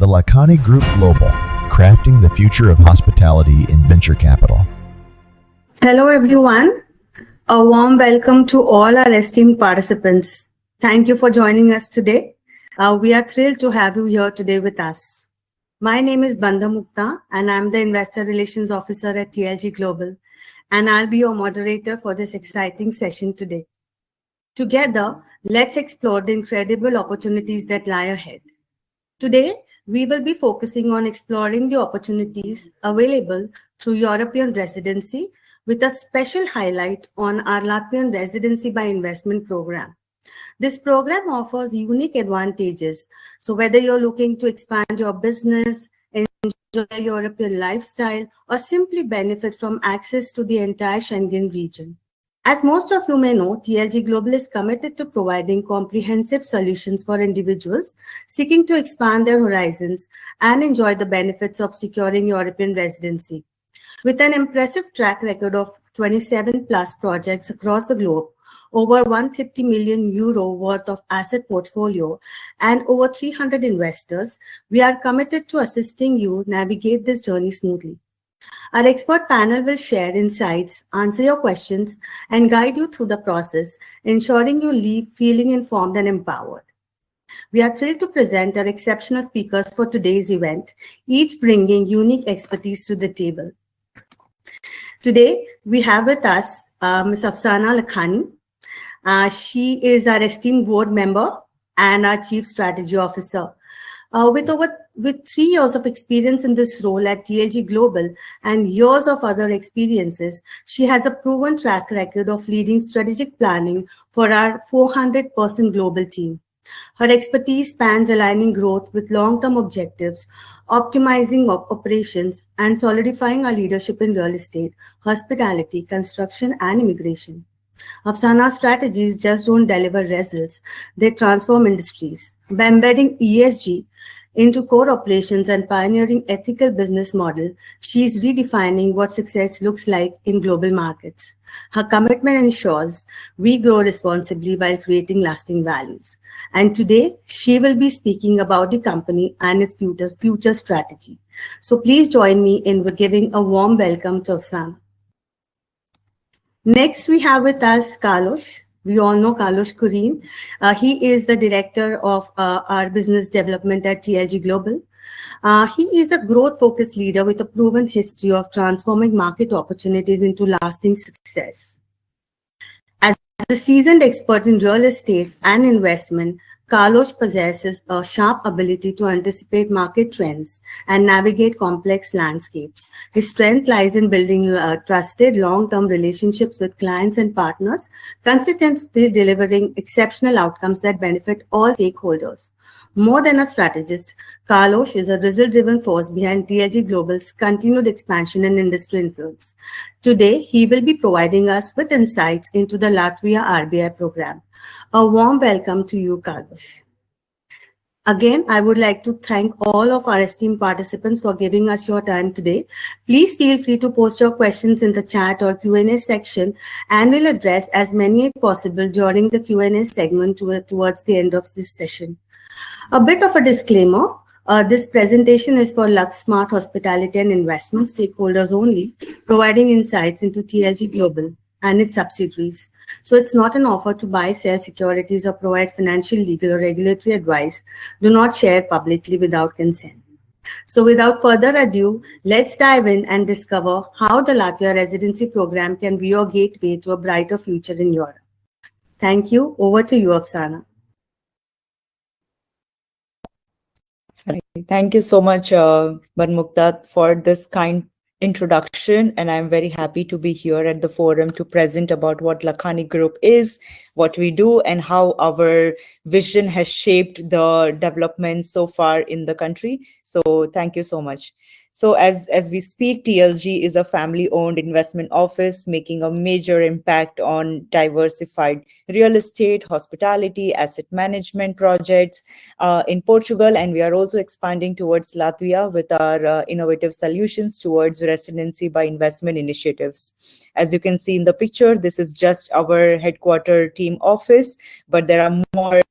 the LUXE Group Global, crafting the future of hospitality in venture capital. Hello everyone, a warm welcome to all our esteemed participants. Thank you for joining us today. We are thrilled to have you here today with us. My name is Bandha Mukta and I'm the Investor Relations Officer at TLG Global, and I'll be your moderator for this exciting session today. Together, let's explore the incredible opportunities that lie ahead. Today, we will be focusing on exploring the opportunities available through European residency with a special highlight on our Latvian Residency by Investment program. This program offers unique advantages. So whether you're looking to expand your business, enjoy a European lifestyle, or simply benefit from access to the entire Schengen region. As most of you may know, TLG Global is committed to providing comprehensive solutions for individuals seeking to expand their horizons and enjoy the benefits of securing European residency. With an impressive track record of 27 plus projects across the globe, over 150 million euro worth of asset portfolio, and over 300 investors, we are committed to assisting you navigate this journey smoothly. Our expert panel will share insights, answer your questions, and guide you through the process, ensuring you leave feeling informed and empowered. We are thrilled to present our exceptional speakers for today's event, each bringing unique expertise to the table. Today, we have with us Ms. Afsana Lakhani. She is our esteemed board member and our Chief Strategy Officer. With 3 years of experience in this role at TLG Global and years of other experiences, she has a proven track record of leading strategic planning for our 400-person global team. Her expertise spans aligning growth with long-term objectives, optimizing operations, and solidifying our leadership in real estate, hospitality, construction, and immigration. Afsana's strategies just don't deliver results, they transform industries. By embedding ESG into core operations and pioneering ethical business model, she is redefining what success looks like in global markets. Her commitment ensures we grow responsibly while creating lasting values. And today, she will be speaking about the company and its future strategy. So please join me in giving a warm welcome to Afsana. Next, we have with us Carlos. We all know Carlos Kurin. He is the director of our business development at TLG Global. He is a growth-focused leader with a proven history of transforming market opportunities into lasting success. As a seasoned expert in real estate and investment, Carlos possesses a sharp ability to anticipate market trends and navigate complex landscapes. His strength lies in building trusted long-term relationships with clients and partners, consistently delivering exceptional outcomes that benefit all stakeholders. More than a strategist, Carlos is a result-driven force behind TLG Global's continued expansion and industry influence. Today, he will be providing us with insights into the Latvia RBI program. A warm welcome to you, Carlos. Again, I would like to thank all of our esteemed participants for giving us your time today. Please feel free to post your questions in the chat or Q&A section, and we'll address as many as possible during the Q&A segment towards the end of this session. A bit of a disclaimer. This presentation is for LUXE Smart Hospitality and Investment stakeholders only, providing insights into TLG Global and its subsidiaries. So it's not an offer to buy, sell securities, or provide financial, legal, or regulatory advice. Do not share publicly without consent. So without further ado, let's dive in and discover how the Latvia residency program can be your gateway to a brighter future in Europe. Thank you. Over to you, Afsana. Thank you so much, Mukta, for this kind introduction, and I'm very happy to be here at the forum to present about what LUXE Group is, what we do, and how our vision has shaped the development so far in the country. So thank you so much. So as we speak, TLG is a family-owned investment office making a major impact on diversified real estate, hospitality, asset management projects in Portugal, and we are also expanding towards Latvia with our innovative solutions towards residency by investment initiatives. As you can see in the picture, this is just our headquarter team office, but there are more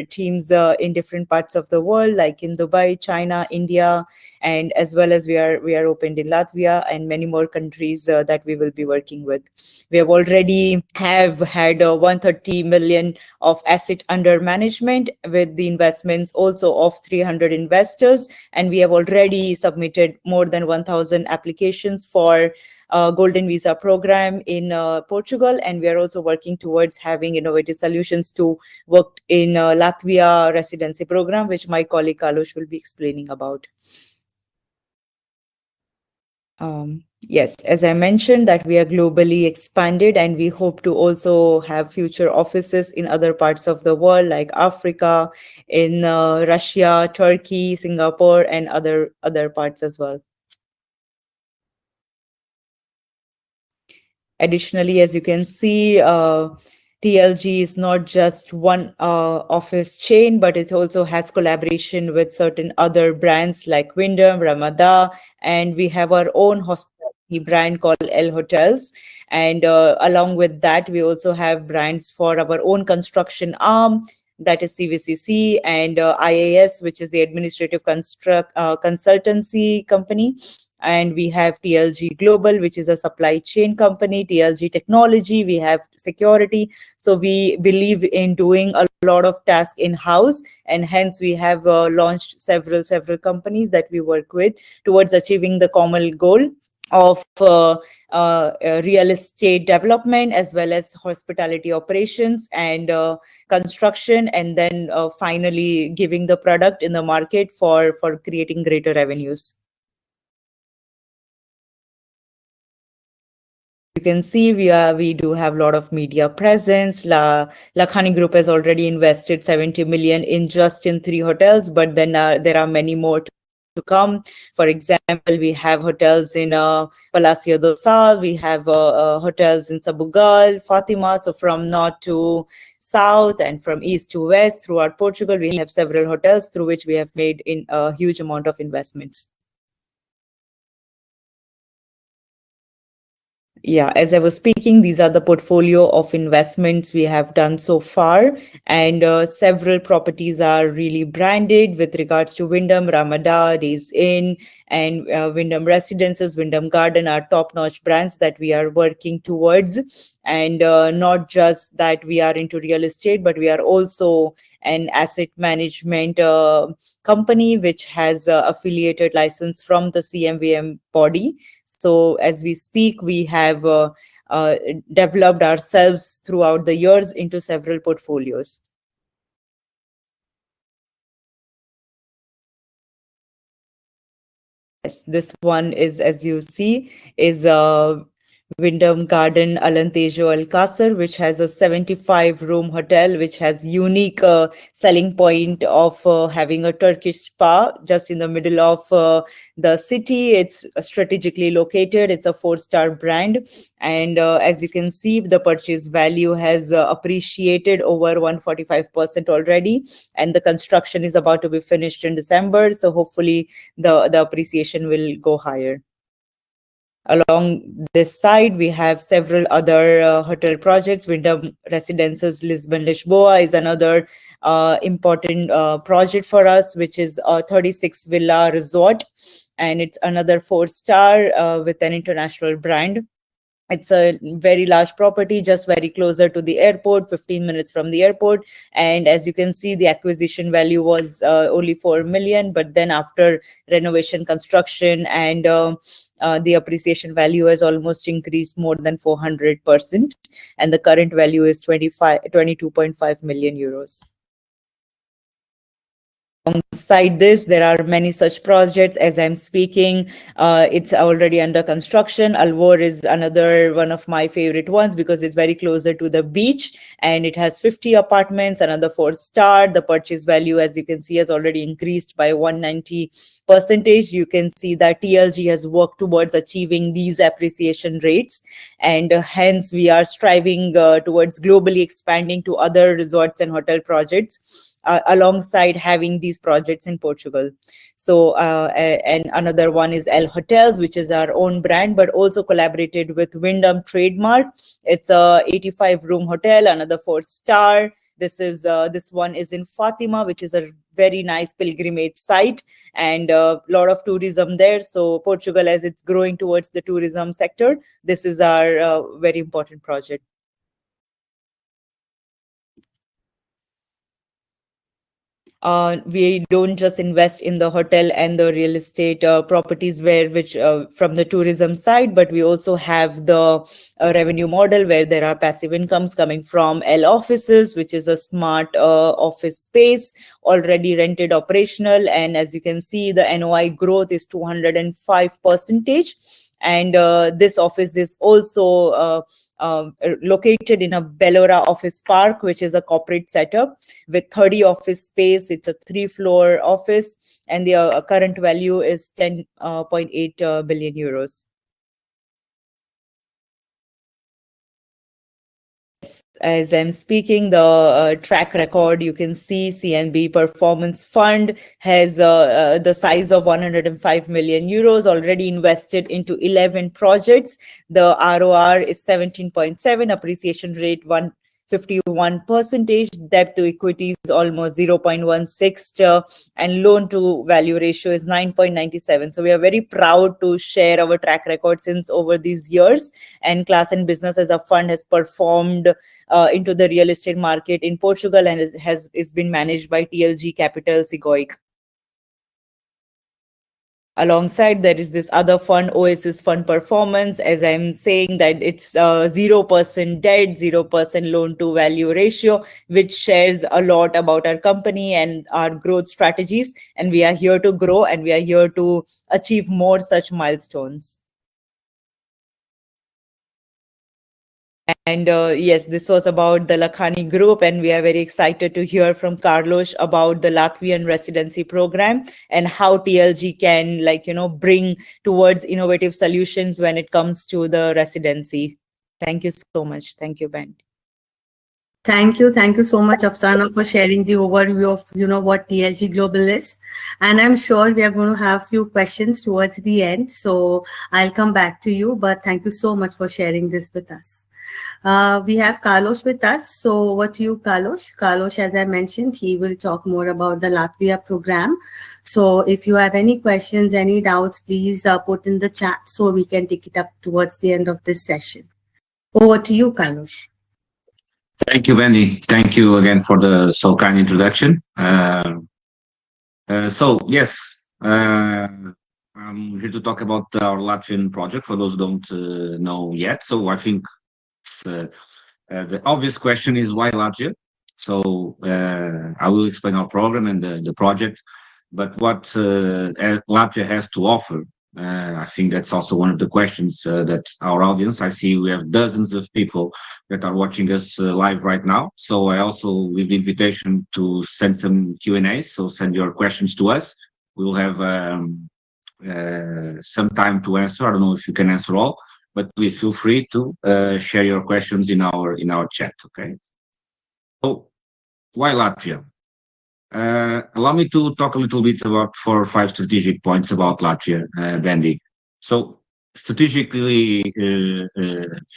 teams in different parts of the world, like in Dubai, China, India, and as well as we are opened in Latvia and many more countries that we will be working with. We have already have had 130 million of asset under management with the investments also of 300 investors, and we have already submitted more than 1,000 applications for golden visa program in Portugal, and we are also working towards having innovative solutions to work in Latvia residency program, which my colleague Kalush will be explaining about. Yes, as I mentioned, that we are globally expanded, and we hope to also have future offices in other parts of the world, like Africa, in Russia, Turkey, Singapore, and other parts as well. Additionally, as you can see, TLG is not just one office chain, but it also has collaboration with certain other brands like Wyndham, Ramada, and we have our own hospitality brand called L Hotels. And along with that, we also have brands for our own construction arm, that is CVCC, and IAS, which is the administrative consultancy company. And we have TLG Global, which is a supply chain company, TLG Technology, we have security. So we believe in doing a lot of tasks in-house, and hence we have launched several companies that we work with towards achieving the common goal of real estate development, as well as hospitality operations and construction, and then finally giving the product in the market for creating greater revenues. You can see we do have a lot of media presence. Lakhani Group has already invested 70 million in 3 hotels, but then there are many more to come. For example, we have hotels in Palacio do Sal, we have hotels in Sabugal, Fatima. So from north to south and from east to west throughout Portugal, we have several hotels through which we have made in a huge amount of investments. Yeah, as I was speaking, these are the portfolio of investments we have done so far, and several properties are really branded with regards to Wyndham, Ramada, Days Inn, and Wyndham Residences, Wyndham Garden are top-notch brands that we are working towards. And not just that we are into real estate, but we are also an asset management company which has affiliated license from the CMVM body. So as we speak, we have developed ourselves throughout the years into several portfolios. Yes, this one is, as you see, is Wyndham Garden Alentejo Alcázar, which has a 75-room hotel, which has unique selling point of having a Turkish spa just in the middle of the city. It's strategically located. It's a 4-star brand. And as you can see, the purchase value has appreciated over 145% already. And the construction is about to be finished in December. So hopefully the appreciation will go higher. Along this side, we have several other hotel projects. Wyndham Residences Lisbon Lisboa is another important project for us, which is a 36 villa resort, and it's another 4-star with an international brand. It's a very large property, just very closer to the airport, 15 minutes from the airport. And as you can see, the acquisition value was only 4 million, but then after renovation, construction, and the appreciation value has almost increased more than 400%. And the current value is 22.5 million euros. Alongside this, there are many such projects. As I'm speaking, it's already under construction. Alvor is another one of my favorite ones because it's very closer to the beach, and it has 50 apartments, another 4-star. The purchase value, as you can see, has already increased by 190%. You can see that TLG has worked towards achieving these appreciation rates, and hence we are striving towards globally expanding to other resorts and hotel projects. Alongside having these projects in Portugal. So, and another one is L Hotels, which is our own brand, but also collaborated with Wyndham Trademark. It's a 85-room hotel, another 4-star. This one is in Fatima, which is a very nice pilgrimage site, and a lot of tourism there. So Portugal, as it's growing towards the tourism sector, this is our very important project. We don't just invest in the hotel and the real estate properties which from the tourism side, but we also have the revenue model where there are passive incomes coming from L offices, which is a smart office space already rented operational. And as you can see, the NOI growth is 205%. And this office is also located in a Bellora office park, which is a corporate setup with 30 office space. It's a 3-floor office, and the current value is 10.8 billion euros. As I'm speaking, the track record, you can see CNB Performance Fund has the size of 105 million euros already invested into 11 projects. The ROR is 17.7, appreciation rate 151%, debt to equity is almost 0.16, and loan to value ratio is 9.97. So we are very proud to share our track record since over these years. And Class and Business as a fund has performed into the real estate market in Portugal and is been managed by TLG Capital C.S.O. Alongside, there is this other fund, Oasis Fund Performance. As I'm saying, that it's 0% debt, 0% loan to value ratio, which shares a lot about our company and our growth strategies. And we are here to grow, and we are here to achieve more such milestones. And yes, this was about the Lakhani Group, and we are very excited to hear from Carlos about the Latvian residency program and how TLG can, bring towards innovative solutions when it comes to the residency. Thank you so much. Thank you, Ben. Thank you so much, Afsana, for sharing the overview of what TLG Global is. And I'm sure we are going to have few questions towards the end, so I'll come back to you. But thank you so much for sharing this with us. We have Carlos with us. So over to you, Carlos. Carlos, as I mentioned, he will talk more about the Latvia program. So if you have any questions, any doubts, please put in the chat so we can take it up towards the end of this session. Over to you, Carlos. Thank you, Wendy. Thank you again for the so kind introduction. Yes, I'm here to talk about our Latvian project for those who don't know yet. So I think the obvious question is why Latvia? So I will explain our program and the project, but what Latvia has to offer. I think that's also one of the questions that our audience, I see we have dozens of people that are watching us live right now. So I also leave the invitation to send some Q&As. So send your questions to us. We will have some time to answer. I don't know if you can answer all, but please feel free to share your questions in our chat. Okay. So why Latvia? Allow me to talk a little bit about 4 or 5 strategic points about Latvia, Wendy. So strategically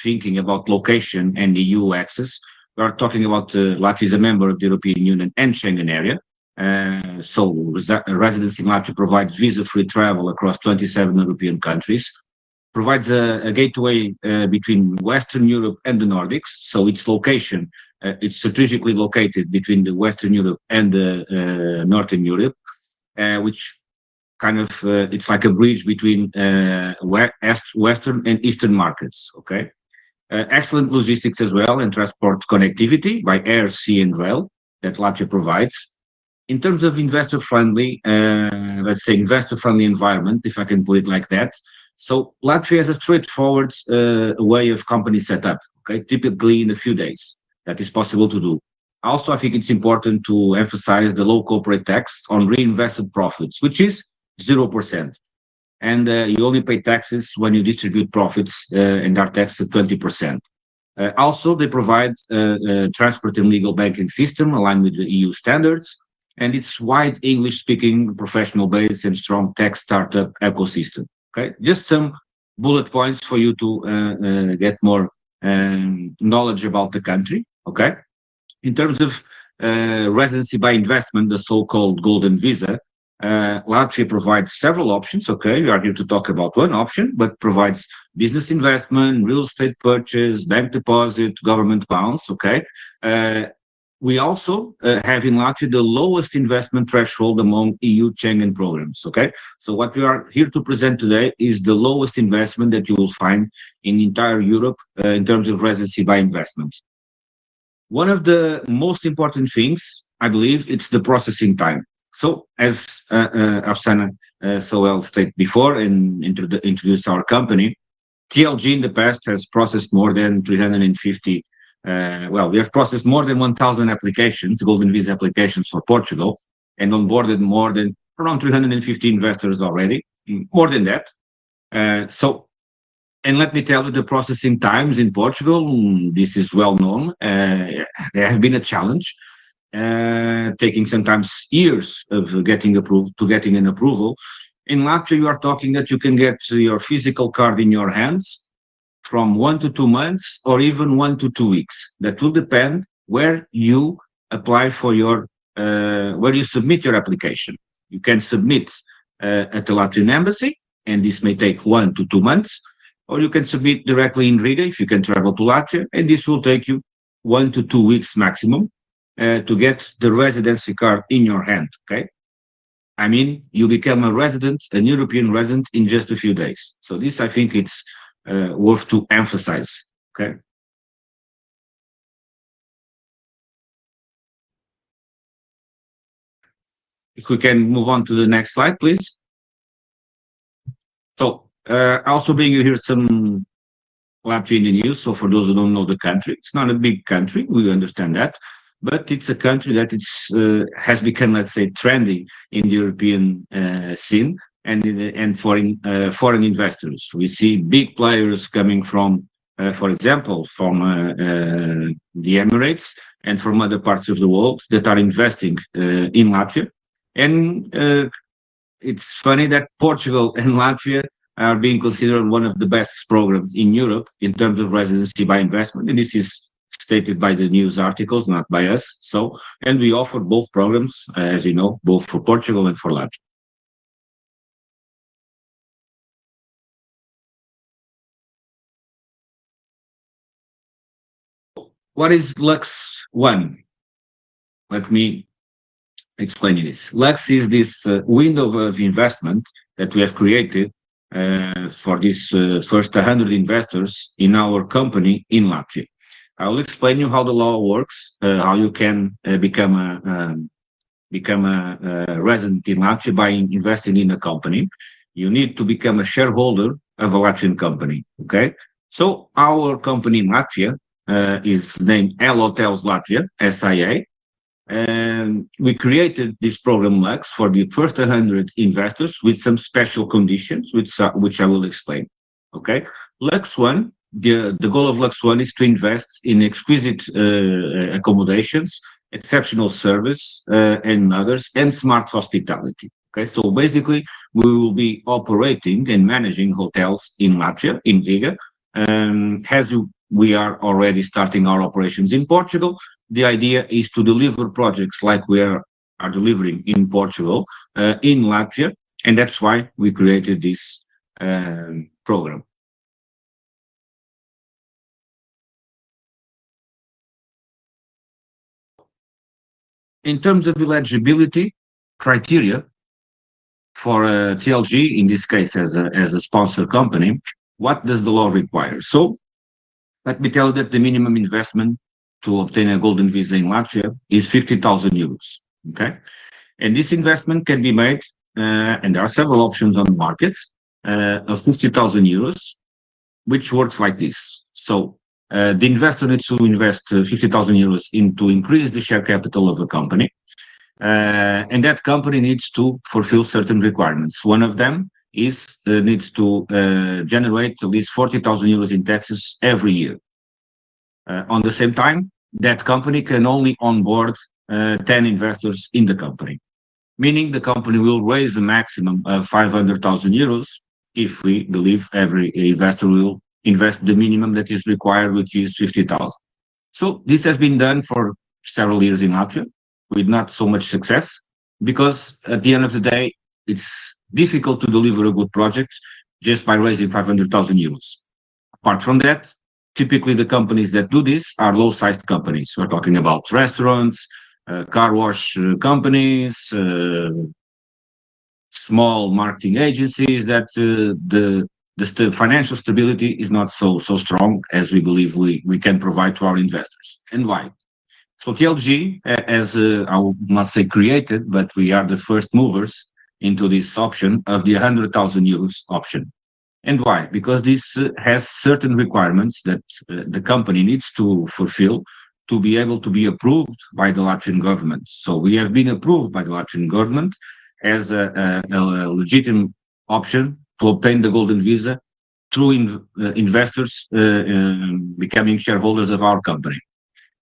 thinking about location and EU access, we are talking about Latvia is a member of the European Union and Schengen area. So residency in Latvia provides visa-free travel across 27 European countries, provides a gateway between Western Europe and the Nordics. So its location, it's strategically located between the Western Europe and the Northern Europe, which kind of, it's like a bridge between Western and Eastern markets, okay? Excellent logistics as well and transport connectivity by air, sea and rail that Latvia provides. In terms of investor-friendly, let's say investor-friendly environment, if I can put it like that. So Latvia has a straightforward way of company setup, okay? Typically in a few days. That is possible to do. Also, I think it's important to emphasize the low corporate tax on reinvested profits, which is 0%. And you only pay taxes when you distribute profits and are taxed at 20%. Also, they provide a transport and legal banking system aligned with the EU standards, and it's wide English-speaking professional base and strong tech startup ecosystem. Okay, just some bullet points for you to get more knowledge about the country. Okay, In terms of residency by investment, the so-called golden visa, Latvia provides several options. Okay, we are here to talk about one option, but provides business investment, real estate purchase, bank deposit, government bonds. Okay, we also have in Latvia the lowest investment threshold among EU Schengen programs. Okay, so what we are here to present today is the lowest investment that you will find in entire Europe in terms of residency by investment. One of the most important things, I believe, it's the processing time. So, as Arsana so well stated before and introduced our company, TLG in the past has processed more than 350. We have processed more than 1,000 applications, golden visa applications for Portugal, and onboarded more than around 350 investors already, more than that. And let me tell you, the processing times in Portugal, this is well known. They have been a challenge, taking sometimes years of getting approved to getting an approval. In Latvia, you are talking that you can get your physical card in your hands from 1 to 2 months, or even 1 to 2 weeks. That will depend where you apply for your, where you submit your application. You can submit at the Latvian embassy, and this may take 1 to 2 months. Or you can submit directly in Riga if you can travel to Latvia, and this will take you 1 to 2 weeks maximum to get the residency card in your hand. Okay, I mean, you become a resident, an European resident, in just a few days. So this, I think, it's worth to emphasize. Okay. If we can move on to the next slide, please. So also bringing here some Latvia in the news. So for those who don't know the country, it's not a big country. We understand that, but it's a country that has become, let's say, trendy in the European scene and foreign investors. We see big players coming from, for example, from the Emirates and from other parts of the world that are investing in Latvia. And it's funny that Portugal and Latvia are being considered one of the best programs in Europe in terms of residency by investment. And this is stated by the news articles, not by us. So, and we offer both programs, as you know, both for Portugal and for Latvia. What is LUXE 1? Let me explain you this. LUXE is this window of investment that we have created for these first 100 investors in our company in Latvia. I will explain you how the law works, how you can become a resident in Latvia by investing in a company. You need to become a shareholder of a Latvian company. Okay, so our company in Latvia is named L Hotels Latvia SIA. And we created this program LUXE for the first 100 investors with some special conditions, which I will explain. Okay, LUXE 1, the goal of LUXE 1 is to invest in exquisite accommodations, exceptional service and others, and smart hospitality. Okay, so basically we will be operating and managing hotels in Latvia, in Riga, we are already starting our operations in Portugal. The idea is to deliver projects like we are delivering in Portugal, in Latvia, and that's why we created this program. In terms of eligibility criteria for TLG, in this case as a sponsor company, what does the law require? So let me tell you that the minimum investment to obtain a golden visa in Latvia is 50,000 euros. Okay, and this investment can be made, and there are several options on the market of 50,000 euros, which works like this. So the investor needs to invest 50,000 euros to increase the share capital of a company, and that company needs to fulfill certain requirements. One of them is needs to generate at least 40,000 euros in taxes every year. On the same time, that company can only onboard 10 investors in the company, meaning the company will raise a maximum of 500,000 euros if we believe every investor will invest the minimum that is required, which is 50,000. So this has been done for several years in Latvia with not so much success, because at the end of the day, it's difficult to deliver a good project just by raising 500,000 euros. Apart from that, typically the companies that do this are low-sized companies. We're talking about restaurants, car wash companies, small marketing agencies that the financial stability is not so strong as we believe we can provide to our investors. And why? So TLG, as I will not say created, but we are the first movers into this option of the 100,000 euros option. And why? Because this has certain requirements that the company needs to fulfill to be able to be approved by the Latvian government. So we have been approved by the Latvian government as a legitimate option to obtain the golden visa through investors becoming shareholders of our company.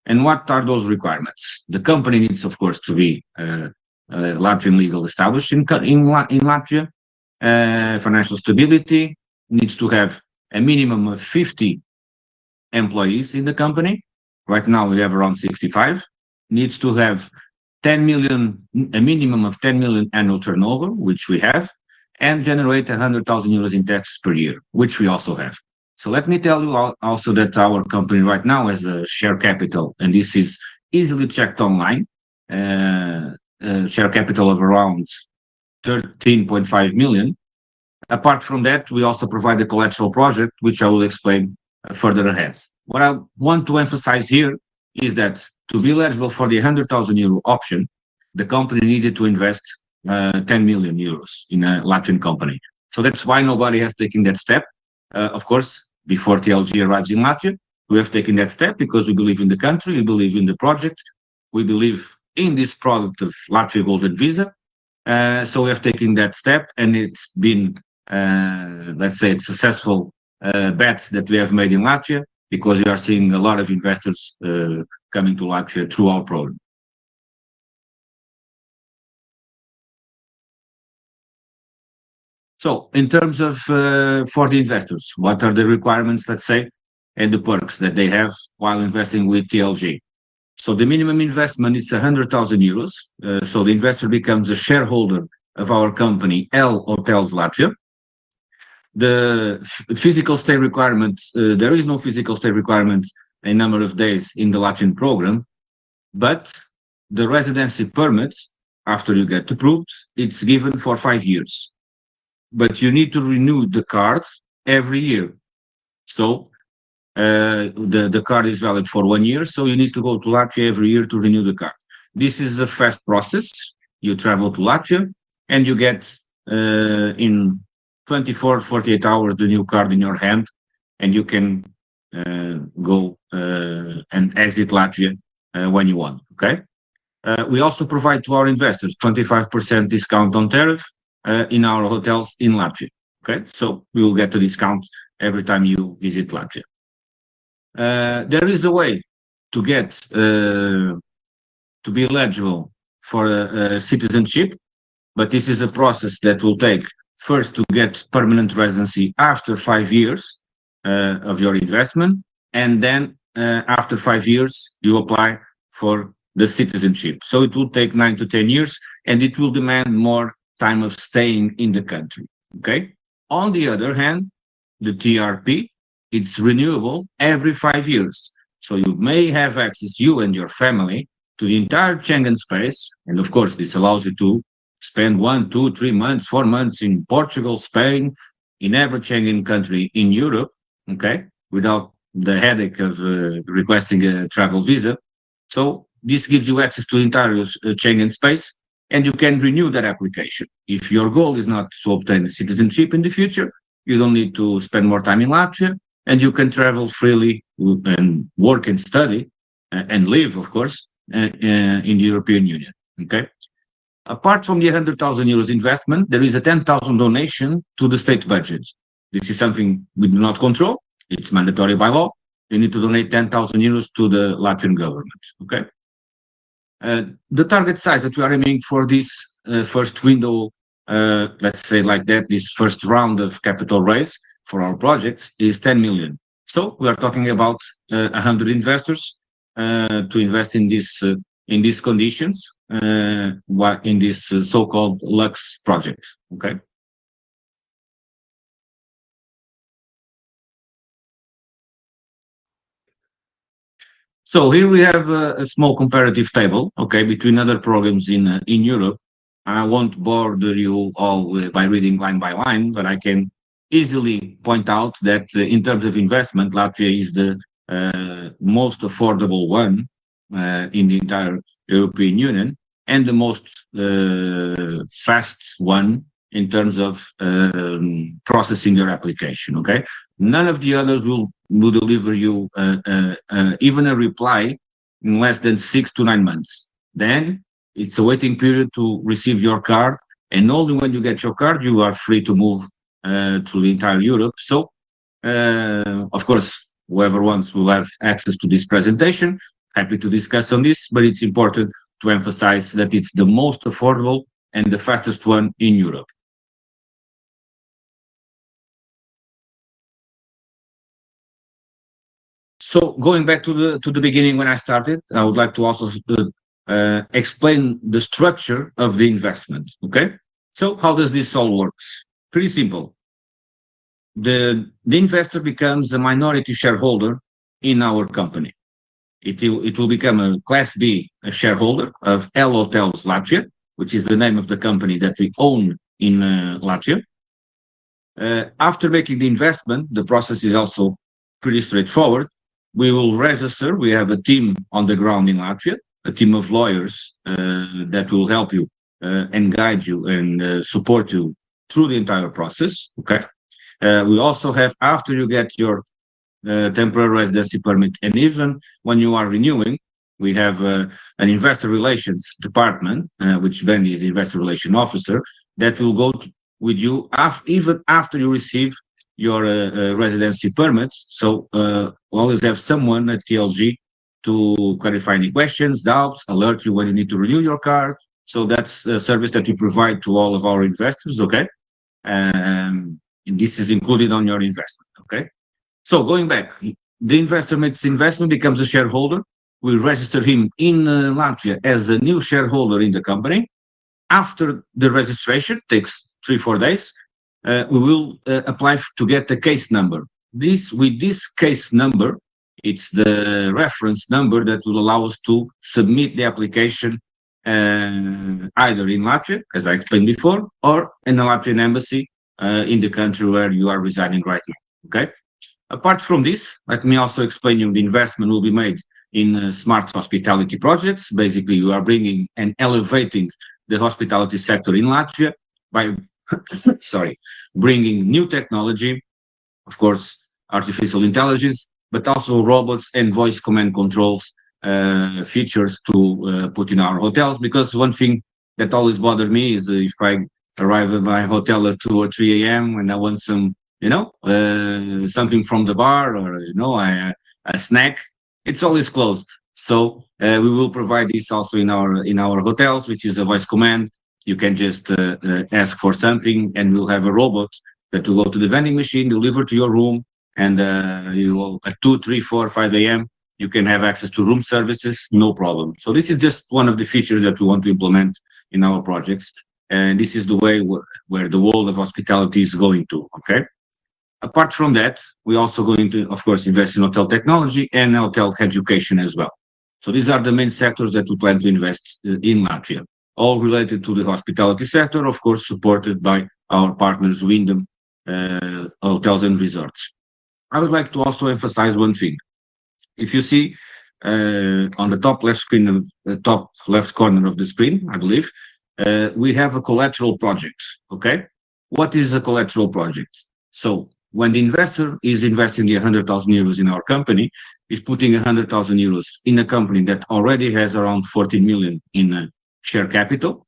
And what are those requirements? The company needs, of course, to be Latvian legal established in Latvia, financial stability, needs to have a minimum of 50 employees in the company. Right now we have around 65. Needs to have 10 million, a minimum of 10 million annual turnover, which we have, and generate 100,000 euros in tax per year, which we also have. So let me tell you also that our company right now has a share capital, and this is easily checked online, share capital of around 13.5 million. Apart from that, we also provide a collateral project, which I will explain further ahead. What I want to emphasize here is that to be eligible for the 100,000 euro option, the company needed to invest 10 million euros in a Latvian company. So that's why nobody has taken that step. Of course, before TLG arrives in Latvia, we have taken that step because we believe in the country, we believe in the project, we believe in this product of Latvia Golden Visa. So we have taken that step, and it's been, let's say, a successful bet that we have made in Latvia, because we are seeing a lot of investors coming to Latvia through our program. So in terms of for the investors, what are the requirements, let's say, and the perks that they have while investing with TLG? So the minimum investment is 100,000 euros. So the investor becomes a shareholder of our company, L Hotels Latvia. The physical stay requirement, there is no physical stay requirement a number of days in the Latvian program, but the residency permit, after you get approved, it's given for 5 years. But you need to renew the card every year. So the card is valid for 1 year, so you need to go to Latvia every year to renew the card. This is a fast process. You travel to Latvia and you get in 24, 48 hours the new card in your hand, and you can go and exit Latvia when you want, okay? We also provide to our investors 25% discount on tariff in our hotels in Latvia, okay? So we will get a discount every time you visit Latvia. There is a way to get to be eligible for a citizenship, but this is a process that will take first to get permanent residency after 5 years of your investment, and then after 5 years you apply for the citizenship. So it will take 9 to 10 years, and it will demand more time of staying in the country, okay? On the other hand, the TRP, it's renewable every 5 years. So you may have access, you and your family, to the entire Schengen space. And of course, this allows you to spend 1, 2, 3 months, 4 months in Portugal, Spain, in every Schengen country in Europe, okay, without the headache of requesting a travel visa. So this gives you access to the entire Schengen space, and you can renew that application. If your goal is not to obtain citizenship in the future, you don't need to spend more time in Latvia, and you can travel freely and work and study and live, of course, in the European Union, okay? Apart from the 100,000 euros investment, there is a 10,000 donation to the state budget. This is something we do not control. It's mandatory by law. You need to donate 10,000 euros to the Latvian government, okay? The target size that we are aiming for this first window, let's say like that, this first round of capital raise for our projects is 10 million. So we are talking about 100 investors to invest in these conditions, in this so-called LUXE project. Okay. So here we have a small comparative table, okay, between other programs in Europe. I won't bother you all by reading line by line, but I can easily point out that in terms of investment, Latvia is the most affordable one in the entire European Union, and the most fast one in terms of processing your application. Okay, none of the others will deliver you even a reply in less than 6 to 9 months. Then it's a waiting period to receive your card, and only when you get your card, you are free to move to the entire Europe. So, of course, whoever wants will have access to this presentation. Happy to discuss on this, but it's important to emphasize that it's the most affordable and the fastest one in Europe. So going back to the beginning when I started, I would like to also explain the structure of the investment. Okay, so how does this all works? Pretty simple. The investor becomes a minority shareholder in our company. It will become a Class B shareholder of L Hotels Latvia, which is the name of the company that we own in Latvia. After making the investment, the process is also pretty straightforward. We will register. We have a team on the ground in Latvia, a team of lawyers that will help you and guide you and support you through the entire process. Okay. We also have, after you get your temporary residency permit, and even when you are renewing, we have an investor relations department, which Ben is the investor relation officer, that will go with you even after you receive your residency permit. So always have someone at TLG to clarify any questions, doubts, alert you when you need to renew your card. So that's a service that we provide to all of our investors. Okay. And this is included on your investment. Okay. So going back, the investor makes the investment, becomes a shareholder. We register him in Latvia as a new shareholder in the company. After the registration, takes 3-4 days, we will apply to get the case number. With this case number, it's the reference number that will allow us to submit the application either in Latvia, as I explained before, or in the Latvian embassy in the country where you are residing right now. Okay. Apart from this, let me also explain you the investment will be made in smart hospitality projects. Basically, you are bringing and elevating the hospitality sector in Latvia by bringing new technology, of course, artificial intelligence, but also robots and voice command controls features to put in our hotels. Because one thing that always bothered me is if I arrive at my hotel at 2 or 3 a.m. and I want some, something from the bar or, a snack, it's always closed. So we will provide this also in our hotels, which is a voice command. You can just ask for something and we'll have a robot that will go to the vending machine, deliver to your room, and you will at 2, 3, 4, 5 a.m. you can have access to room services, no problem. So this is just one of the features that we want to implement in our projects. And this is the way where the world of hospitality is going to, okay? Apart from that, we're also going to, of course, invest in hotel technology and hotel education as well. So these are the main sectors that we plan to invest in Latvia, all related to the hospitality sector, of course, supported by our partners, Wyndham Hotels and Resorts. I would like to also emphasize one thing. If you see on the top left screen, the top left corner of the screen, I believe, we have a collateral project, okay? What is a collateral project? So when the investor is investing the 100,000 euros in our company, is putting 100,000 euros in a company that already has around 14 million in share capital.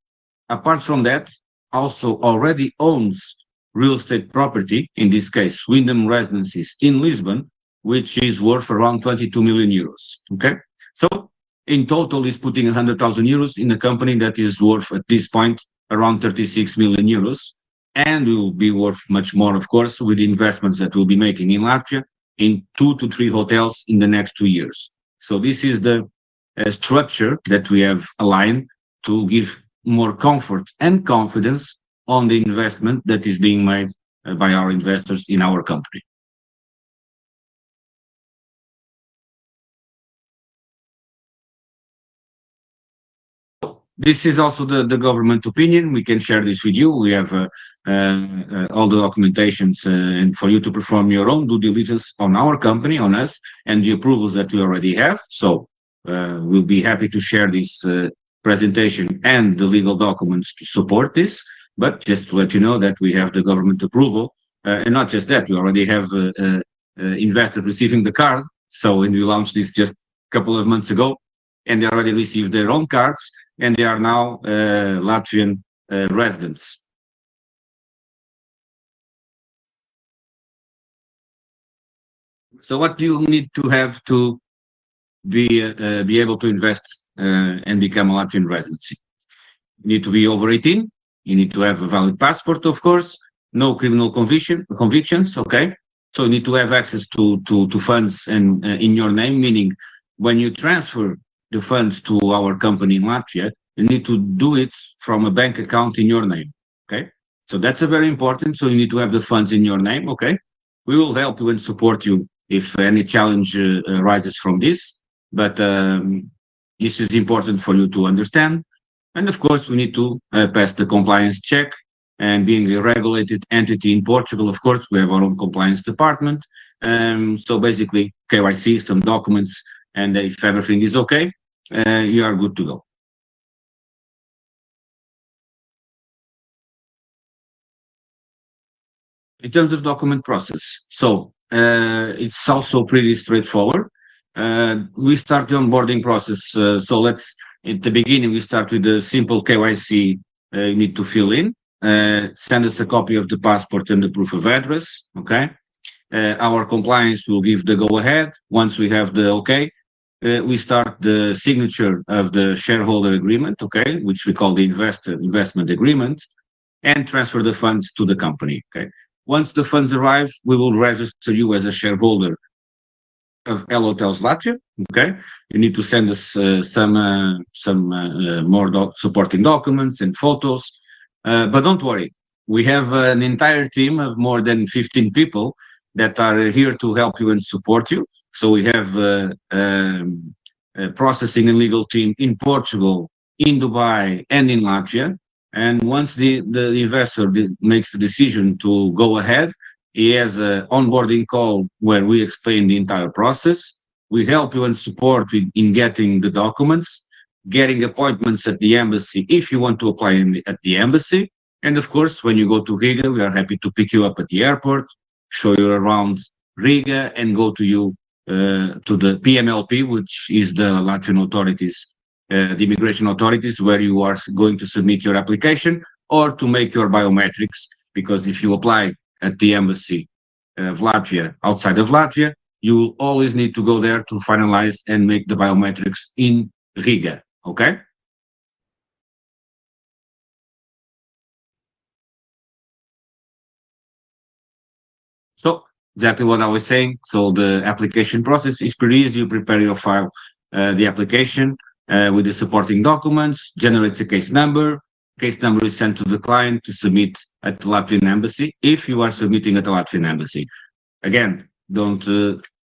Apart from that, also already owns real estate property, in this case, Wyndham Residencies in Lisbon, which is worth around 22 million euros, okay? So in total, is putting 100,000 euros in a company that is worth at this point around 36 million euros, and will be worth much more, of course, with the investments that we'll be making in Latvia in 2 to 3 hotels in the next 2 years. So this is the structure that we have aligned to give more comfort and confidence on the investment that is being made by our investors in our company. This is also the government opinion. We can share this with you. We have all the documentations and for you to perform your own due diligence on our company, on us, and the approvals that we already have. So we'll be happy to share this presentation and the legal documents to support this. But just to let you know that we have the government approval, and not just that, we already have investors receiving the card. So when we launched this just a couple of months ago, and they already received their own cards, and they are now Latvian residents. So what do you need to have to be able to invest and become a Latvian residency? You need to be over 18. You need to have a valid passport, of course. No criminal convictions. Okay. So you need to have access to funds and in your name, meaning when you transfer the funds to our company in Latvia, you need to do it from a bank account in your name. Okay. So that's a very important. So you need to have the funds in your name. Okay. We will help you and support you if any challenge arises from this. But this is important for you to understand. And of course, we need to pass the compliance check. And being a regulated entity in Portugal, of course, we have our own compliance department. So basically, KYC, some documents, and if everything is okay, you are good to go. In terms of document process, so it's also pretty straightforward. We start the onboarding process. So let's, at the beginning, we start with the simple KYC you need to fill in. Send us a copy of the passport and the proof of address. Okay. Our compliance will give the go ahead. Once we have the okay, we start the signature of the shareholder agreement, okay, which we call the investment agreement, and transfer the funds to the company. Okay. Once the funds arrive, we will register you as a shareholder of L Hotels Latvia. Okay, you need to send us some more supporting documents and photos. But don't worry, we have an entire team of more than 15 people that are here to help you and support you. So we have a processing and legal team in Portugal, in Dubai, and in Latvia. And once the investor makes the decision to go ahead, he has an onboarding call where we explain the entire process. We help you and support in getting the documents, getting appointments at the embassy if you want to apply at the embassy. And of course, when you go to Riga, we are happy to pick you up at the airport, show you around Riga, and go to you to the PMLP, which is the Latvian authorities, the immigration authorities, where you are going to submit your application or to make your biometrics. Because if you apply at the embassy of Latvia, outside of Latvia, you will always need to go there to finalize and make the biometrics in Riga. Okay. So exactly what I was saying. So the application process is pretty easy. You prepare your file, the application with the supporting documents, generates a case number. Case number is sent to the client to submit at the Latvian embassy. If you are submitting at the Latvian embassy, again, don't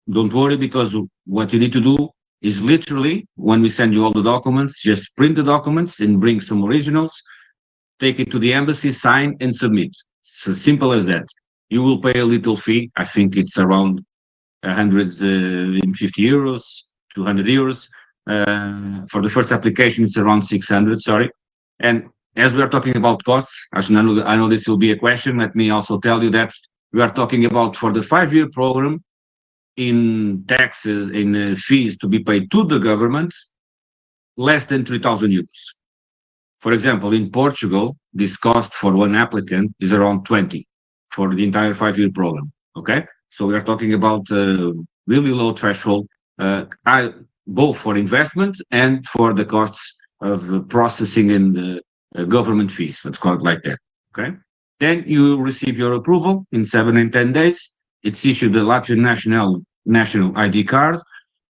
worry, because what you need to do is literally, when we send you all the documents, just print the documents and bring some originals, take it to the embassy, sign and submit. It's as simple as that. You will pay a little fee. I think it's around 150 euros, 200 euros. For the first application, it's around 600, sorry. And as we are talking about costs, actually, I know this will be a question. Let me also tell you that we are talking about, for the 5-year program, in taxes, in fees to be paid to the government, less than 3,000 euros. For example, in Portugal, this cost for one applicant is around 20 for the entire 5-year program. Okay, so we are talking about really low threshold, both for investment and for the costs of processing and government fees. Let's call it like that. Okay, then you receive your approval in 7 and 10 days. It's issued the Latvian national ID card.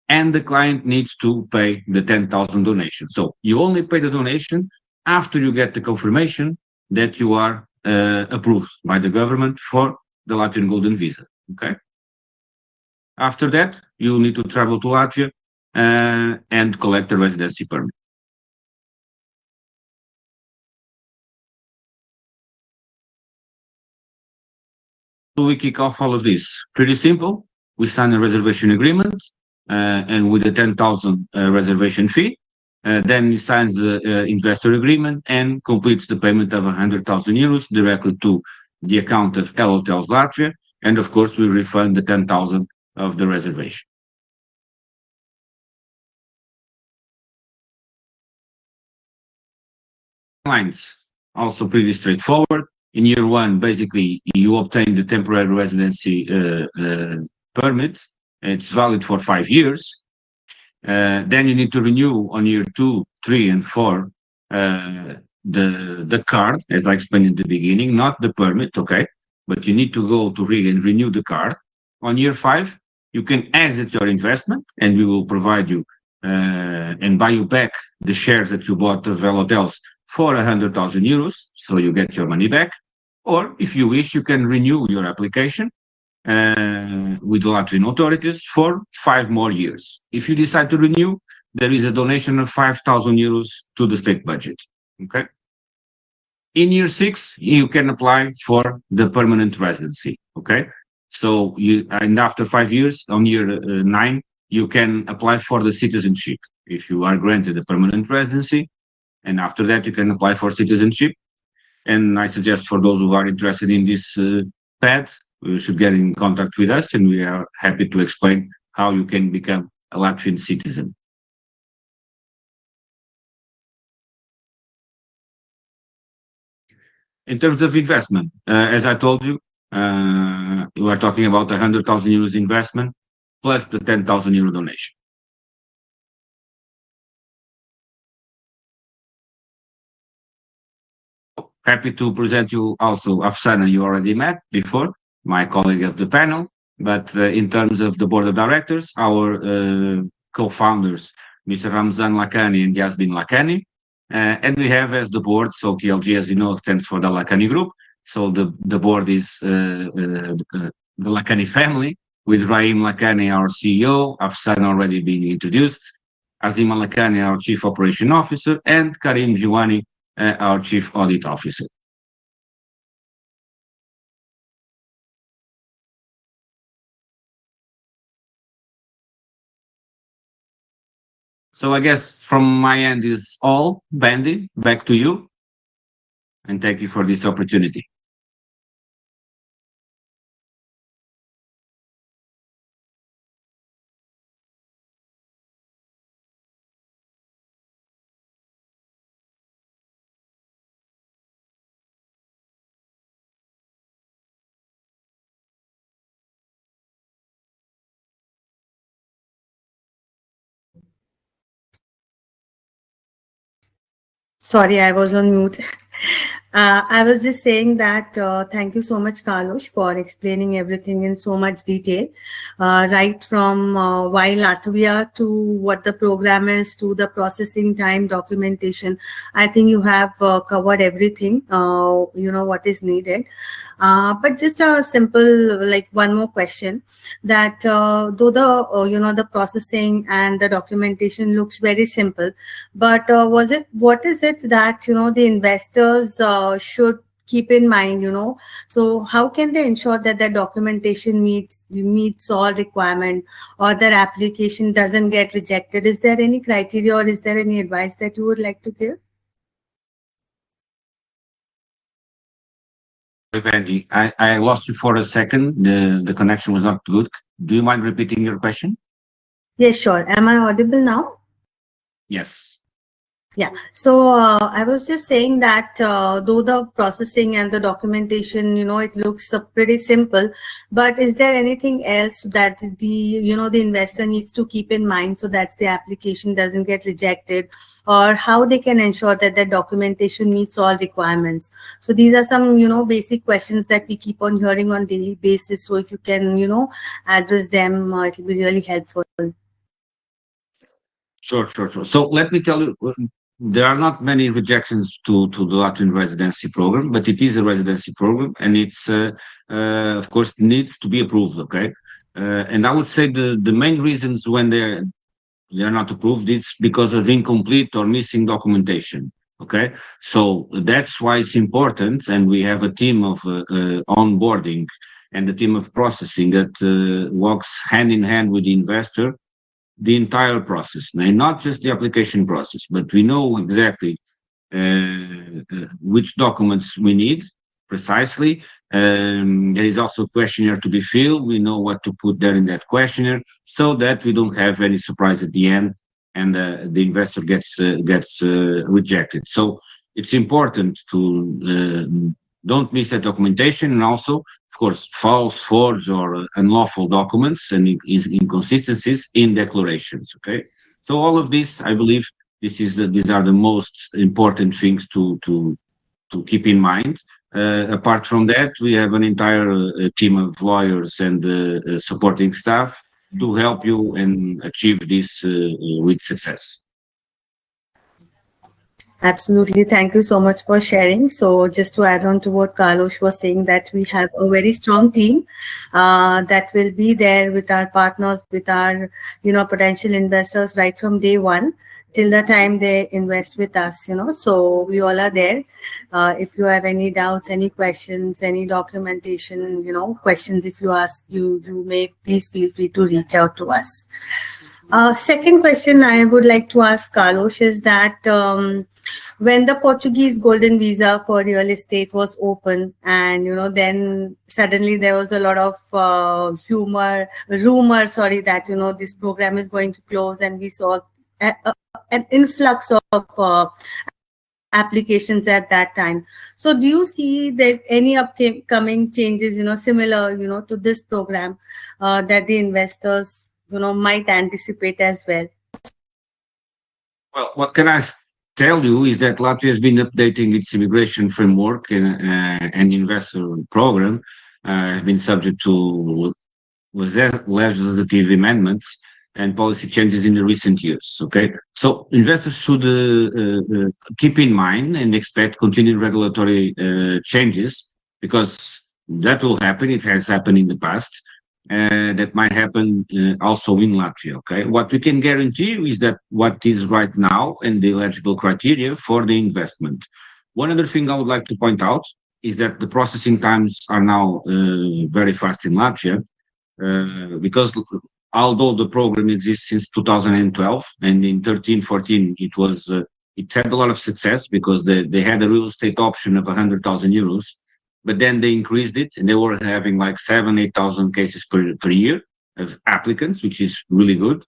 and the client needs to pay the 10,000 donation. So you only pay the donation after you get the confirmation that you are approved by the government for the Latvian Golden Visa. Okay. After that, you need to travel to Latvia and collect the residency permit. So we kick off all of this. Pretty simple. We sign a reservation agreement and with a 10,000 reservation fee. Then he signs the investor agreement and completes the payment of 100,000 euros directly to the account of L Hotels Latvia. And of course, we refund the 10,000 of the reservation. Lines also pretty straightforward. In year one, basically, you obtain the temporary residency permit. It's valid for 5 years. Then you need to renew on year 2, 3, and 4 the card, as I explained in the beginning, not the permit, okay? But you need to go to RIG and renew the card. On year 5, you can exit your investment, and we will provide you and buy you back the shares that you bought of Hotels for 100,000 euros, so you get your money back. Or if you wish, you can renew your application with the Latvian authorities for 5 more years. If you decide to renew, there is a donation of 5,000 euros to the state budget. Okay. In year 6, you can apply for the permanent residency. Okay. So and after 5 years, on year 9, you can apply for the citizenship if you are granted a permanent residency. And after that, you can apply for citizenship. And I suggest for those who are interested in this path, you should get in contact with us, and we are happy to explain how you can become a Latvian citizen. In terms of investment, as I told you, we are talking about 100,000 euros investment plus the 10,000 euro donation. Happy to present you also Afsana, you already met before, my colleague of the panel. But in terms of the board of directors, our co-founders, Mr. Ramzan Lakhani and Yasmin Lakhani. And we have as the board, so TLG, as you know, stands for the Lakhani Group. So the board is the Lakhani family, with Rahim Lakhani, our CEO, Afsana already being introduced, Azima Lakhani, our Chief Operation Officer, and Karim Jiwani, our Chief Audit Officer. So I guess from my end is all. Bandy, back to you. And thank you for this opportunity. Sorry, I was on mute. I was just saying that thank you so much, Carlos, for explaining everything in so much detail, right from why Latvia to what the program is to the processing time, documentation. I think you have covered everything, what is needed. But just a simple, like one more question, that though the the processing and the documentation looks very simple, but what is it that the investors should keep in mind, so how can they ensure that their documentation meets all requirement, or their application doesn't get rejected? Is there any criteria, or is there any advice that you would like to give? Bandy, I lost you for a second. The connection was not good. Do you mind repeating your question? Yes, sure. Am I audible now? Yes. Yeah, so I was just saying that though the processing and the documentation, it looks pretty simple, but is there anything else that the investor needs to keep in mind so that the application doesn't get rejected, or how they can ensure that the documentation meets all requirements? So these are some, basic questions that we keep on hearing on daily basis. So if you can, address them, it will be really helpful. Sure, sure, sure. So let me tell you, there are not many rejections to the Latvian residency program, but it is a residency program, and it's of course needs to be approved. Okay, and I would say the main reasons when they are not approved, it's because of incomplete or missing documentation. Okay, so that's why it's important, and we have a team of onboarding and a team of processing that works hand in hand with the investor the entire process, and not just the application process, but we know exactly which documents we need precisely. There is also a questionnaire to be filled. We know what to put there in that questionnaire so that we don't have any surprise at the end and the investor gets rejected. So it's important to don't miss that documentation, and also, of course, false, forged, or unlawful documents and inconsistencies in declarations. Okay, so all of this, I believe, these are the most important things to keep in mind. Apart from that, we have an entire team of lawyers and supporting staff to help you and achieve this with success. Absolutely. Thank you so much for sharing. So just to add on to what Carlos was saying, that we have a very strong team that will be there with our partners, with our, potential investors right from day one till the time they invest with us, So we all are there. If you have any doubts, any questions, any documentation, questions, if you ask, you may please feel free to reach out to us. Second question I would like to ask Carlos is that when the Portuguese golden visa for real estate was open, and then suddenly there was a lot of rumor, that this program is going to close, and we saw an influx of applications at that time. So do you see that any upcoming changes, similar, to this program that the investors, might anticipate as well? Well, what can I tell you is that Latvia has been updating its immigration framework and investor program, has been subject to legislative amendments and policy changes in the recent years. Okay, so investors should keep in mind and expect continued regulatory changes, because that will happen. It has happened in the past. That might happen also in Latvia. Okay, what we can guarantee you is that what is right now and the eligible criteria for the investment. One other thing I would like to point out is that the processing times are now very fast in Latvia, because although the program exists since 2012, and in 13-14 it had a lot of success because they had a real estate option of 100,000 euros, but then they increased it, and they were having like 8,000 cases per year of applicants, which is really good.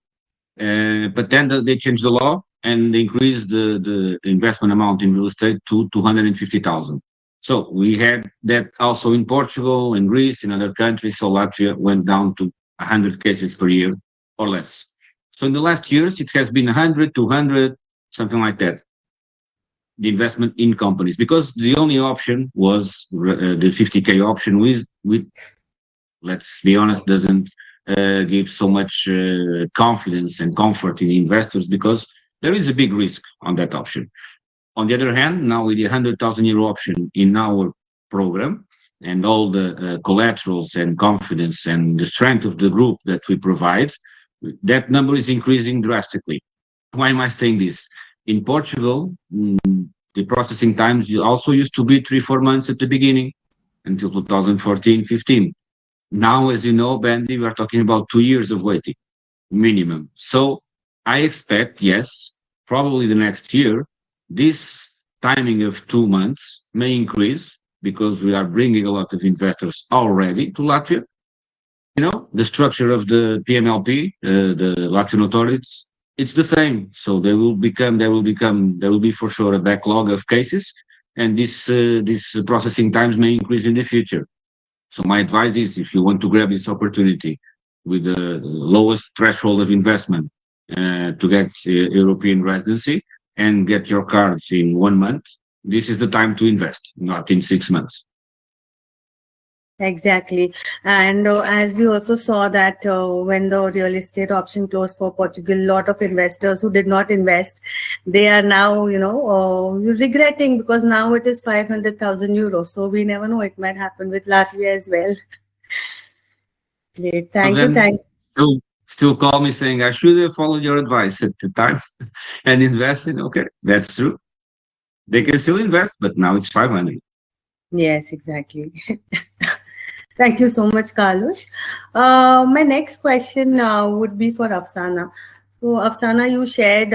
But then they changed the law and they increased the investment amount in real estate to 250,000. So we had that also in Portugal and Greece and other countries. So Latvia went down to 100 cases per year or less. So in the last years, it has been 100, 200, something like that, the investment in companies, because the only option was the 50K option, with let's be honest, doesn't give so much confidence and comfort in investors, because there is a big risk on that option. On the other hand, now with the 100,000 euro option in our program and all the collaterals and confidence and the strength of the group that we provide, that number is increasing drastically. Why am I saying this? In Portugal, the processing times also used to be 3-4 months at the beginning until 2014-15. Now, as you know, Bandy, we are talking about 2 years of waiting minimum. So I expect, yes, probably the next year, this timing of 2 months may increase, because we are bringing a lot of investors already to Latvia. The structure of the PMLP, the Latvian authorities, it's the same. So there will be for sure a backlog of cases, and these processing times may increase in the future. So my advice is, if you want to grab this opportunity with the lowest threshold of investment to get European residency and get your cards in 1 month, this is the time to invest, not in 6 months. Exactly. And as we also saw that when the real estate option closed for Portugal, a lot of investors who did not invest, they are now, regretting because now it is 500,000 euros. So we never know, it might happen with Latvia as well. Great. Of Thank you. them still call me saying I should have followed your advice at the time and invested. Okay, that's true. They can still invest, but now it's 500. Yes, exactly. Thank you so much, Carlos. My next question would be for Afsana. So, Afsana, you shared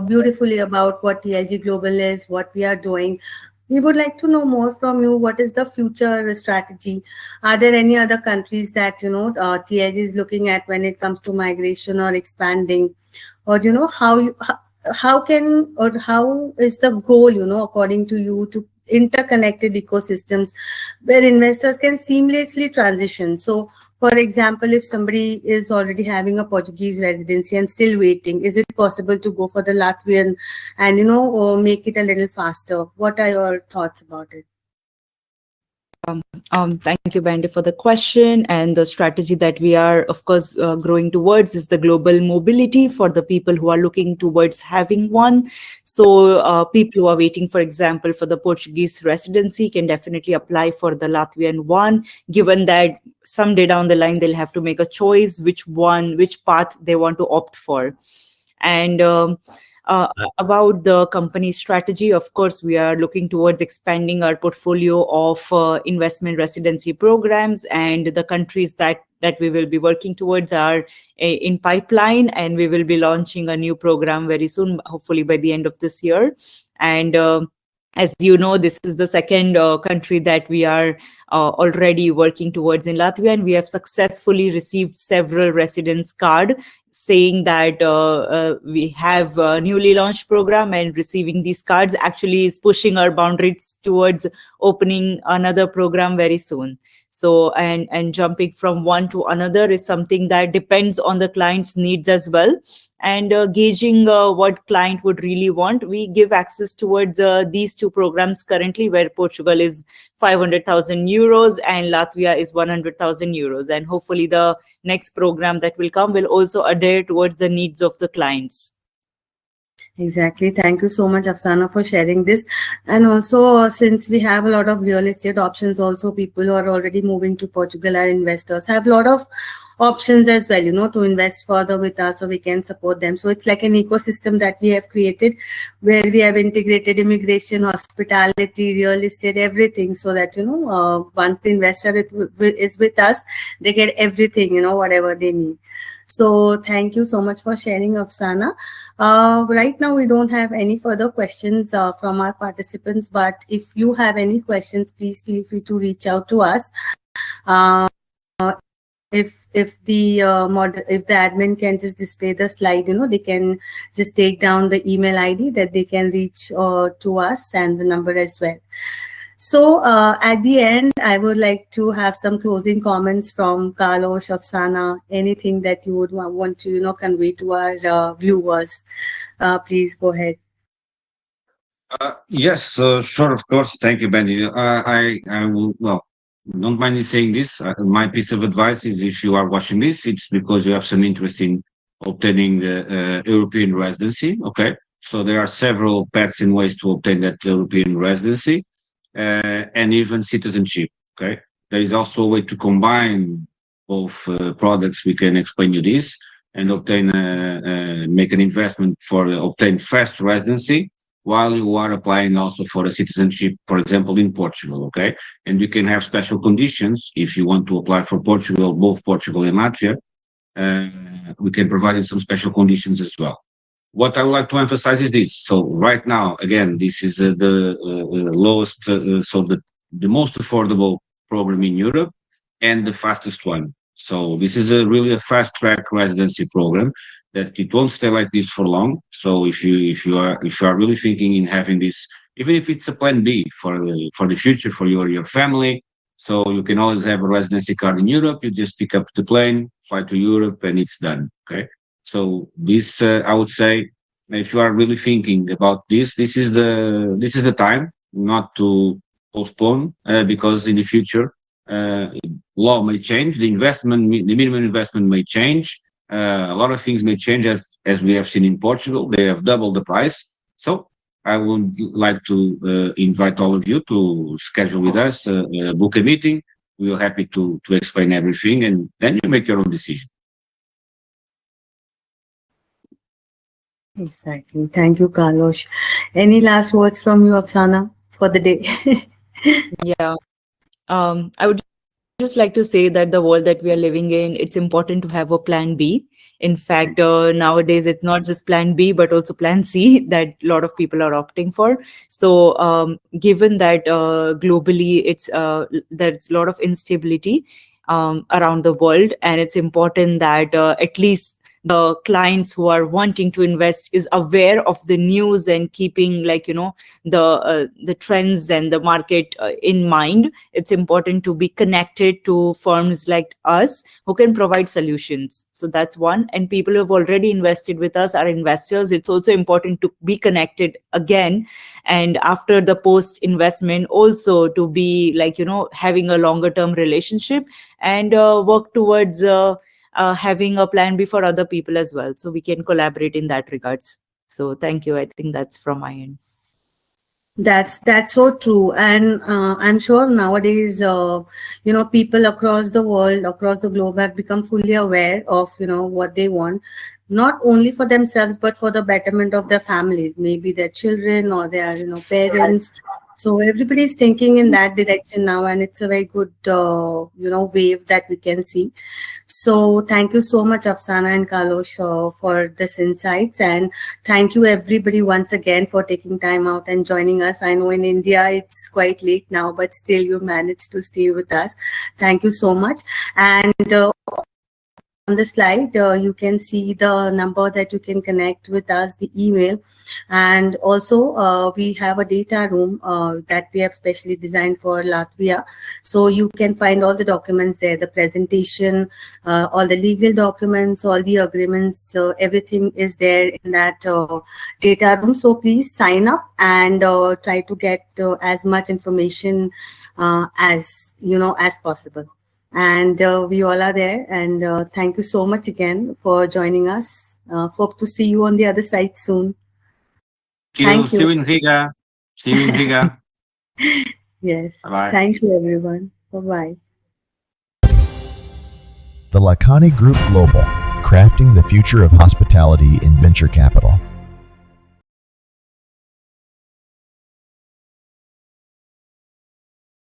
beautifully about what TLG Global is, what we are doing. We would like to know more from you. What is the future strategy? Are there any other countries that TLG is looking at when it comes to migration or expanding, or how can or how is the goal, according to you, to interconnected ecosystems where investors can seamlessly transition. So, for example, if somebody is already having a Portuguese residency and still waiting, is it possible to go for the Latvian and or make it a little faster? What are your thoughts about it? Thank you, Bandy, for the question. And the strategy that we are, of course, growing towards is the global mobility for the people who are looking towards having one. So people who are waiting, for example, for the Portuguese residency can definitely apply for the Latvian one, given that someday down the line, they'll have to make a choice which path they want to opt for. And about the company strategy, of course, we are looking towards expanding our portfolio of investment residency programs, and the countries that we will be working towards are in pipeline, and we will be launching a new program very soon, hopefully by the end of this year. And as you know, this is the second country that we are already working towards in Latvia, and we have successfully received several residence card saying that we have a newly launched program, and receiving these cards actually is pushing our boundaries towards opening another program very soon. So, and jumping from one to another is something that depends on the client's needs as well. And gauging what client would really want, we give access towards these two programs currently, where Portugal is 500,000 euros and Latvia is 100,000 euros. And hopefully the next program that will come will also adhere towards the needs of the clients. Exactly. Thank you so much, Afsana, for sharing this. And also, since we have a lot of real estate options, also people who are already moving to Portugal are investors have a lot of options as well, to invest further with us, so we can support them. So it's like an ecosystem that we have created where we have integrated immigration, hospitality, real estate, everything, so that, once the investor is with us, they get everything, whatever they need. So thank you so much for sharing, Afsana. Right now, we don't have any further questions from our participants, but if you have any questions, please feel free to reach out to us. If the admin can just display the slide, they can just take down the email ID that they can reach to us, and the number as well. So at the end, I would like to have some closing comments from Carlos, Afsana, anything that you would want to convey to our viewers. Please go ahead. Yes, sure, of course. Thank you, Benny. I will, well, don't mind me saying this. My piece of advice is, if you are watching this, it's because you have some interest in obtaining the European residency. Okay. So there are several paths and ways to obtain that European residency, and even citizenship. Okay. There is also a way to combine both products. We can explain you this and obtain, make an investment for obtain fast residency while you are applying also for a citizenship, for example, in Portugal, okay? And you can have special conditions if you want to apply for Portugal, both Portugal and Latvia. We can provide you some special conditions as well. What I would like to emphasize is this. So right now, again, this is the lowest, so the most affordable program in Europe and the fastest one. So this is really a fast track residency program that it won't stay like this for long. So if you are really thinking in having this, even if it's a plan B for the future for your family, so you can always have a residency card in Europe. You just pick up the plane, fly to Europe, and it's done. Okay. So this, I would say, if you are really thinking about this, this is the time not to postpone, because in the future law may change, the minimum investment may change. A lot of things may change as we have seen in Portugal. They have doubled the price. So I would like to invite all of you to schedule with us, book a meeting. We are happy to explain everything, and then you make your own decision. Exactly. Thank you, Carlos. Any last words from you, Oksana, for the day? Yeah. I would just like to say that the world that we are living in, it's important to have a plan B. In fact, nowadays it's not just plan B, but also plan C that a lot of people are opting for. So given that globally there's a lot of instability around the world, and it's important that at least the clients who are wanting to invest is aware of the news and keeping the trends and the market in mind. It's important to be connected to firms like us who can provide solutions. So that's one. And people who have already invested with us are investors. It's also important to be connected again, and after the post investment also to be having a longer term relationship and work towards having a plan B for other people as well, so we can collaborate in that regards. So thank you. I think that's from my end. That's so true, and I'm sure nowadays, people across the world, across the globe, have become fully aware of what they want, not only for themselves but for the betterment of their families, maybe their children or their parents. So everybody's thinking in that direction now, and it's a very good wave that we can see. So thank you so much, Afsana and Carlos, for this insights, and thank you everybody once again for taking time out and joining us. I know in India it's quite late now, but still you managed to stay with us. Thank you so much. And on the slide, you can see the number that you can connect with us, the email, and also we have a data room that we have specially designed for Latvia. So you can find all the documents there, the presentation, all the legal documents, all the agreements, everything is there in that data room. So please sign up and try to get as much information as possible. And we all are there. And thank you so much again for joining us. Hope to see you on the other side soon. Thank you. See you in Riga. See you in Riga. Yes. Bye-bye. Thank you, everyone. Bye-bye. The LUXE Group Global, crafting the future of hospitality in venture capital.